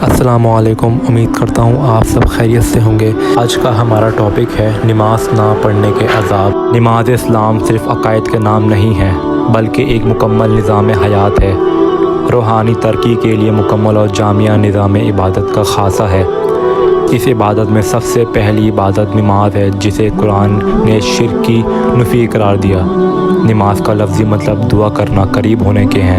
السلام علیکم، امید کرتا ہوں آپ سب خیریت سے ہوں گے۔ آج کا ہمارا ٹاپک ہے نماز نہ پڑھنے کے عذاب۔ نماز اسلام صرف عقائد کے نام نہیں ہے بلکہ ایک مکمل نظام حیات ہے، روحانی ترقی کے لیے مکمل اور جامع نظام عبادت کا خاصہ ہے۔ اس عبادت میں سب سے پہلی عبادت نماز ہے، جسے قرآن نے شرک کی نفی قرار دیا۔ نماز کا لفظی مطلب دعا کرنا، قریب ہونے کے ہیں۔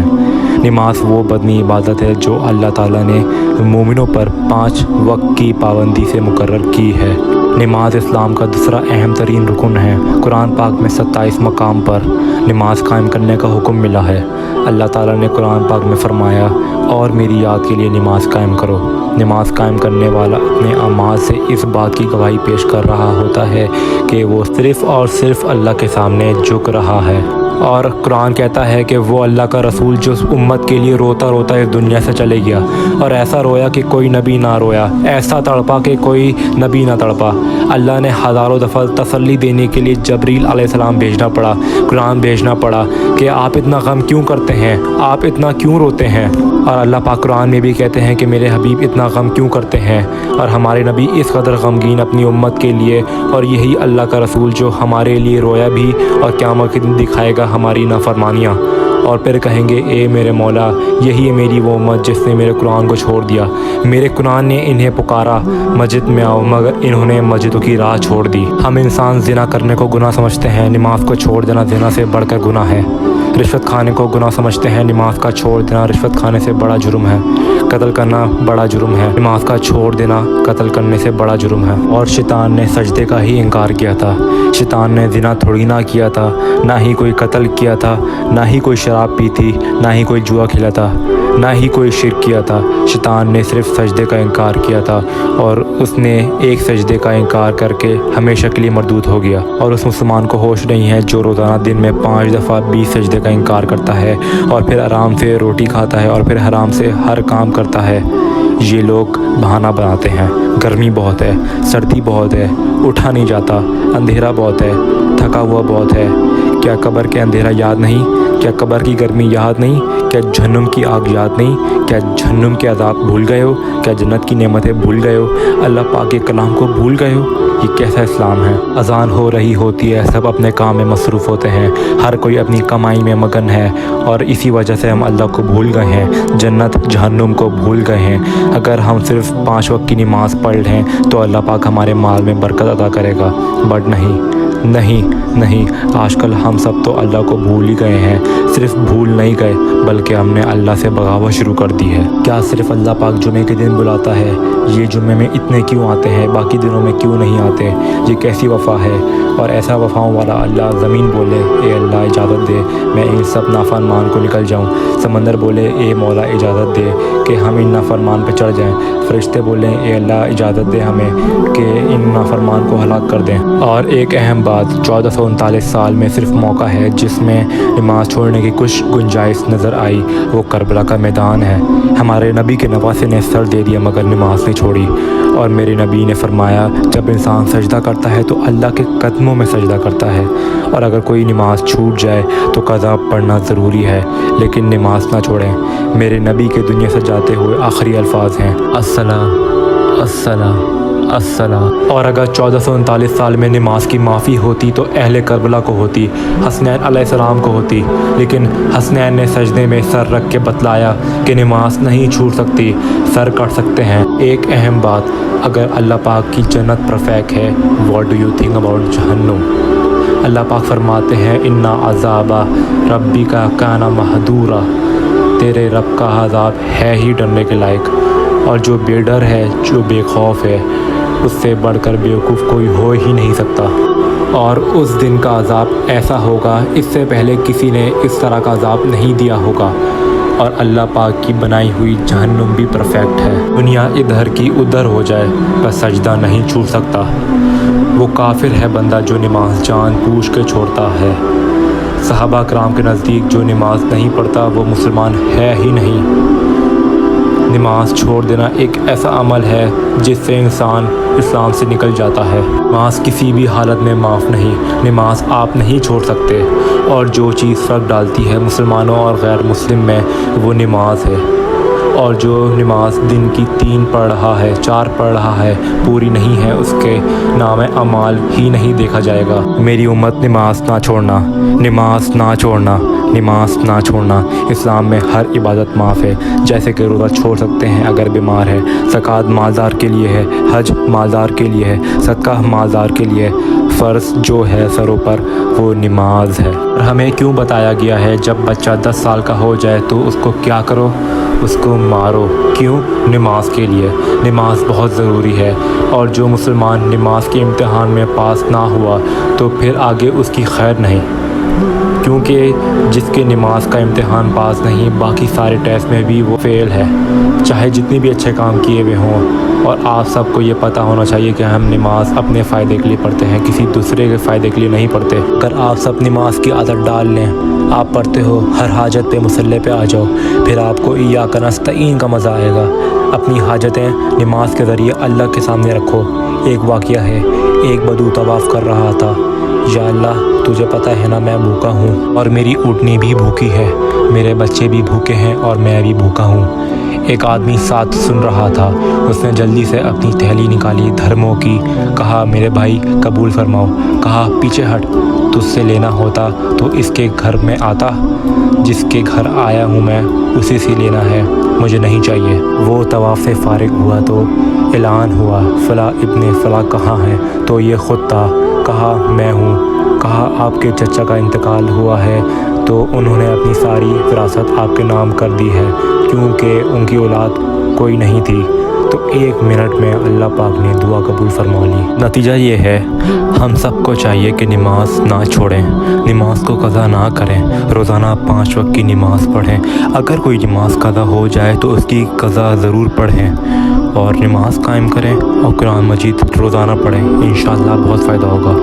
نماز وہ بدنی عبادت ہے جو اللہ تعالیٰ نے مومنوں پر 5 وقت کی پابندی سے مقرر کی ہے۔ نماز اسلام کا دوسرا اہم ترین رکن ہے۔ قرآن پاک میں 27 مقام پر نماز قائم کرنے کا حکم ملا ہے۔ اللہ تعالیٰ نے قرآن پاک میں فرمایا، اور میری یاد کے لیے نماز قائم کرو۔ نماز قائم کرنے والا اپنے اعمال سے اس بات کی گواہی پیش کر رہا ہوتا ہے کہ وہ صرف اور صرف اللہ کے سامنے جھک رہا ہے۔ اور قرآن کہتا ہے کہ وہ اللہ کا رسول جو امت کے لیے روتا روتا اس دنیا سے چلے گیا، اور ایسا رویا کہ کوئی نبی نہ رویا، ایسا تڑپا کہ کوئی نبی نہ تڑپا۔ اللہ نے ہزاروں دفعہ تسلی دینے کے لیے جبریل علیہ السلام بھیجنا پڑا، قرآن بھیجنا پڑا کہ آپ اتنا غم کیوں کرتے ہیں، آپ اتنا کیوں روتے ہیں۔ اور اللہ پاک قرآن میں بھی کہتے ہیں کہ میرے حبیب اتنا غم کیوں کرتے ہیں، اور ہمارے نبی اس قدر غمگین اپنی امت کے لیے، اور یہی اللہ کا رسول جو ہمارے لیے رویا بھی اور قیامت کے دن دکھائے گا ہماری نافرمانیاں، اور پھر کہیں گے اے میرے مولا، یہی ہے میری وہ امت جس نے میرے قرآن کو چھوڑ دیا۔ میرے قرآن نے انہیں پکارا مسجد میں آؤ، مگر انہوں نے مسجدوں کی راہ چھوڑ دی۔ ہم انسان زنا کرنے کو گناہ سمجھتے ہیں، نماز کو چھوڑ دینا زنا سے بڑھ کر گناہ ہے۔ رشوت کھانے کو گناہ سمجھتے ہیں، نماز کا چھوڑ دینا رشوت کھانے سے بڑا جرم ہے۔ قتل کرنا بڑا جرم ہے، نماز کا چھوڑ دینا قتل کرنے سے بڑا جرم ہے۔ اور شیطان نے سجدے کا ہی انکار کیا تھا۔ شیطان نے زنا تھوڑی نہ کیا تھا، نہ ہی کوئی قتل کیا تھا، نہ ہی کوئی شراب پی تھی، نہ ہی کوئی جوا کھیلا تھا، نہ ہی کوئی شرک کیا تھا۔ شیطان نے صرف سجدے کا انکار کیا تھا، اور اس نے ایک سجدے کا انکار کر کے ہمیشہ کے لیے مردود ہو گیا۔ اور اس مسلمان کو ہوش نہیں ہے جو روزانہ دن میں 5 دفعہ 20 سجدے کا انکار کرتا ہے، اور پھر آرام سے روٹی کھاتا ہے، اور پھر حرام سے ہر کام کرتا ہے۔ یہ لوگ بہانہ بناتے ہیں، گرمی بہت ہے، سردی بہت ہے، اٹھا نہیں جاتا، اندھیرا بہت ہے، تھکا ہوا بہت ہے۔ کیا قبر کے اندھیرا یاد نہیں؟ کیا قبر کی گرمی یاد نہیں؟ کیا جہنم کی آگ یاد نہیں؟ کیا جہنم کے عذاب بھول گئے ہو؟ کیا جنت کی نعمتیں بھول گئے ہو؟ اللہ پاک کے کلام کو بھول گئے ہو؟ یہ کیسا اسلام ہے؟ اذان ہو رہی ہوتی ہے، سب اپنے کام میں مصروف ہوتے ہیں، ہر کوئی اپنی کمائی میں مگن ہے، اور اسی وجہ سے ہم اللہ کو بھول گئے ہیں، جنت جہنم کو بھول گئے ہیں۔ اگر ہم صرف 5 وقت کی نماز پڑھ لیں تو اللہ پاک ہمارے مال میں برکت عطا کرے گا، بٹ نہیں، آج کل ہم سب تو اللہ کو بھول ہی گئے ہیں۔ صرف بھول نہیں گئے بلکہ ہم نے اللہ سے بغاوت شروع کر دی ہے۔ کیا صرف اللہ پاک جمعے کے دن بلاتا ہے؟ یہ جمعے میں اتنے کیوں آتے ہیں، باقی دنوں میں کیوں نہیں آتے؟ یہ کیسی وفا ہے؟ اور ایسا وفاؤں والا اللہ، زمین بولے اے اللہ اجازت دے میں ان سب نافرمان کو نکل جاؤں، سمندر بولے اے مولا اجازت دے کہ ہم ان نافرمان پہ چڑھ جائیں، فرشتے بولیں اے اللہ اجازت دے ہمیں کہ ان نافرمان کو ہلاک کر دیں۔ اور ایک اہم بات، 1439 سال میں صرف موقع ہے جس میں نماز چھوڑنے کی کچھ گنجائش نظر آئی، وہ کربلا کا میدان ہے۔ ہمارے نبی کے نواسے نے سر دے دیا مگر نماز نہیں چھوڑی، اور میرے نبی نے فرمایا جب انسان سجدہ کرتا ہے تو اللہ کے قدموں میں سجدہ کرتا ہے، اور اگر کوئی نماز چھوٹ جائے تو قضا پڑھنا ضروری ہے، لیکن نماز نہ چھوڑیں۔ میرے نبی کے دنیا سے جاتے ہوئے آخری الفاظ ہیں الصلاۃ الصلاۃ الصلاۃ۔ اور اگر 1439 سال میں نماز کی معافی ہوتی تو اہل کربلا کو ہوتی، حسنین علیہ السلام کو ہوتی، لیکن حسنین نے سجدے میں سر رکھ کے بتلایا کہ نماز نہیں چھوٹ سکتی، سر کٹ سکتے ہیں۔ ایک اہم بات، اگر اللہ پاک کی جنت پرفیکٹ ہے، what do you think about جہنم؟ اللہ پاک فرماتے ہیں انا عذاب ربک کان محذورا، تیرے رب کا عذاب ہے ہی ڈرنے کے لائق، اور جو بے ڈر ہے، جو بے خوف ہے، اس سے بڑھ کر بیوقوف کوئی ہو ہی نہیں سکتا۔ اور اس دن کا عذاب ایسا ہوگا اس سے پہلے کسی نے اس طرح کا عذاب نہیں دیا ہوگا، اور اللہ پاک کی بنائی ہوئی جہنم بھی پرفیکٹ ہے۔ دنیا ادھر کی ادھر ہو جائے بس سجدہ نہیں چھوٹ سکتا۔ وہ کافر ہے بندہ جو نماز جان بوجھ کے چھوڑتا ہے۔ صحابہ کرام کے نزدیک جو نماز نہیں پڑھتا وہ مسلمان ہے ہی نہیں۔ نماز چھوڑ دینا ایک ایسا عمل ہے جس سے انسان اسلام سے نکل جاتا ہے۔ نماز کسی بھی حالت میں معاف نہیں، نماز آپ نہیں چھوڑ سکتے، اور جو چیز فرق ڈالتی ہے مسلمانوں اور غیر مسلم میں وہ نماز ہے۔ اور جو نماز دن کی 3 پڑھ رہا ہے، 4 پڑھ رہا ہے، پوری نہیں ہے، اس کے نام اعمال ہی نہیں دیکھا جائے گا۔ میری امت نماز نہ چھوڑنا، نماز نہ چھوڑنا، نماز نہ چھوڑنا۔ اسلام میں ہر عبادت معاف ہے، جیسے کہ روزہ چھوڑ سکتے ہیں اگر بیمار ہے، زکوٰۃ مالدار کے لیے ہے، حج مالدار کے لیے ہے، صدقہ مالدار کے لیے، فرض جو ہے سروں پر وہ نماز ہے۔ اور ہمیں کیوں بتایا گیا ہے جب بچہ 10 سال کا ہو جائے تو اس کو کیا کرو؟ اس کو مارو۔ کیوں؟ نماز کے لیے۔ نماز بہت ضروری ہے، اور جو مسلمان نماز کے امتحان میں پاس نہ ہوا تو پھر آگے اس کی خیر نہیں، کیونکہ جس کے نماز کا امتحان پاس نہیں، باقی سارے ٹیسٹ میں بھی وہ فیل ہے، چاہے جتنی بھی اچھے کام کیے ہوئے ہوں۔ اور آپ سب کو یہ پتہ ہونا چاہیے کہ ہم نماز اپنے فائدے کے لیے پڑھتے ہیں، کسی دوسرے کے فائدے کے لیے نہیں پڑھتے۔ اگر آپ سب نماز کی عادت ڈال لیں، آپ پڑھتے ہو، ہر حاجت پہ مصلی پہ آ جاؤ، پھر آپ کو ایاک نستعین کا مزہ آئے گا۔ اپنی حاجتیں نماز کے ذریعے اللہ کے سامنے رکھو۔ ایک واقعہ ہے، ایک بدو طواف کر رہا تھا، یا اللہ تجھے پتہ ہے نا میں بھوکا ہوں، اور میری اونٹنی بھی بھوکی ہے، میرے بچے بھی بھوکے ہیں، اور میں بھی بھوکا ہوں۔ ایک آدمی ساتھ سن رہا تھا، اس نے جلدی سے اپنی تھیلی نکالی دھرموں کی، کہا میرے بھائی قبول فرماؤ، کہا پیچھے ہٹ، تجھ سے لینا ہوتا تو اس کے گھر میں آتا، جس کے گھر آیا ہوں میں اسی سے لینا ہے، مجھے نہیں چاہیے۔ وہ طواف سے فارغ ہوا تو اعلان ہوا فلاں ابن فلاں کہاں ہے؟ تو یہ خود تھا، کہا میں ہوں۔ کہا آپ کے چچا کا انتقال ہوا ہے تو انہوں نے اپنی ساری وراثت آپ کے نام کر دی ہے، کیونکہ ان کی اولاد کوئی نہیں تھی۔ تو 1 منٹ میں اللہ پاک نے دعا قبول فرما لی۔ نتیجہ یہ ہے، ہم سب کو چاہیے کہ نماز نہ چھوڑیں، نماز کو قضا نہ کریں، روزانہ 5 وقت کی نماز پڑھیں۔ اگر کوئی نماز قضا ہو جائے تو اس کی قضا ضرور پڑھیں، اور نماز قائم کریں، اور قرآن مجید روزانہ پڑھیں، انشاءاللہ بہت فائدہ ہوگا۔